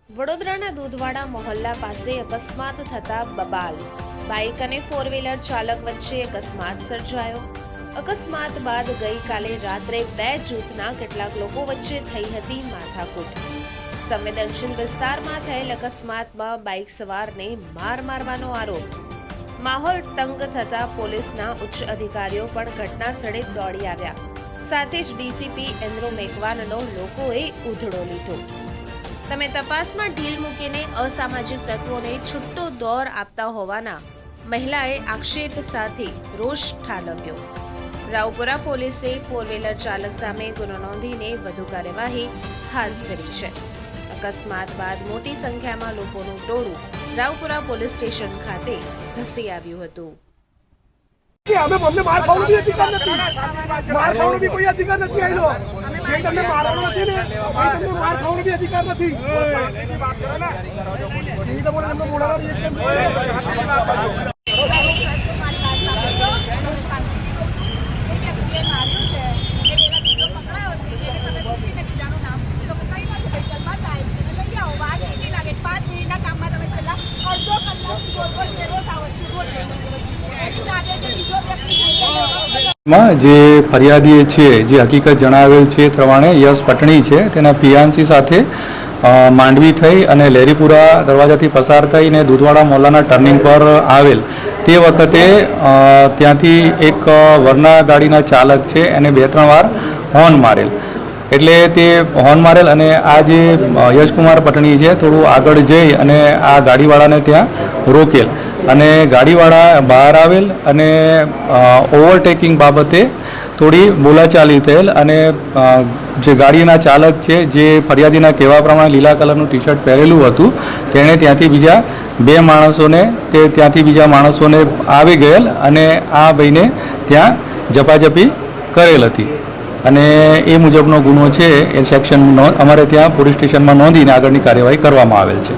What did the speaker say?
વડોદરાના દૂધવાડા મોહલ્લા પાસે અકસ્માત થતા બબાલ. બાઇક અને ફોર વ્હીલર ચાલક વચ્ચે અકસ્માત સર્જાયો. અકસ્માત બાદ ગઈકાલે રાત્રે બે જૂથના કેટલાક લોકો વચ્ચે થઈ હતી માથાકૂટ. સંવેદનશીલ વિસ્તારમાં થયેલ અકસ્માતમાં બાઇક સવારને માર મારવાનો આરોપ. માહોલ તંગ થતા પોલીસના ઉચ્ચ અધિકારીઓ પણ ઘટના સ્થળે દોડી આવ્યા. સાથે જ ડીસીપી એન્દ્રો મેઘવાનનો લોકોએ ઉધડો લીધો. તમે તપાસમાં ઢીલ મૂકીને અસામાજિક તત્વોને છૂટો દોર આપતા હોવાના મહિલાએ આક્ષેપ સાથે રોષ ઠાલવ્યો. રાવપુરા પોલીસે ફોર વ્હીલર ચાલક સામે ગુનો નોંધીને વધુ કાર્યવાહી હાથ ધરી છે. અકસ્માત બાદ મોટી સંખ્યામાં લોકોનું ટોળું રાવપુરા પોલીસ સ્ટેશન ખાતે ધસી આવ્યું હતું. અમને માર ખાવાનો બી અધિકાર નથી. માર ખાવાનો બી કોઈ અધિકાર નથી. આયલો જે તમને મારવાનો નથી ને, એ તમને માર ખાવાનો બી અધિકાર નથી. શાંતિથી વાત કરો ને. એ તો બોલે એમને બોલાવવા એકદમ જે ફરિયાદી છે જે હકીકત જણાવેલ છે એ પ્રમાણે યશ પટણી છે તેના પિયાંસી સાથે માંડવી થઈ અને લેરીપુરા દરવાજાથી પસાર થઈને દૂધવાડા મોહલ્લાના ટર્નિંગ પર આવેલ તે વખતે ત્યાંથી એક વરના ગાડીના ચાલક છે એને 2-3 વાર હોર્ન મારેલ. એટલે તે હોર્ન મારેલ અને આ જે યશકુમાર પટણી છે થોડું આગળ જઈ અને આ ગાડીવાળાને ત્યાં રોકેલ અને ગાડીવાળા બહાર આવેલ અને ઓવરટેકિંગ બાબતે થોડી બોલાચાલી થયેલ અને જે ગાડીના ચાલક છે જે ફરિયાદીના કહેવા પ્રમાણે લીલા કલરનું ટી શર્ટ પહેરેલું હતું તેણે ત્યાંથી બીજા 2 માણસોને આવી ગયેલ અને આ ભાઈને ત્યાં ઝપાઝપી કરેલ હતી અને એ મુજબનો ગુનો છે એ સેક્શન અમારે ત્યાં પોલીસ સ્ટેશનમાં નોંધીને આગળની કાર્યવાહી કરવામાં આવેલ છે.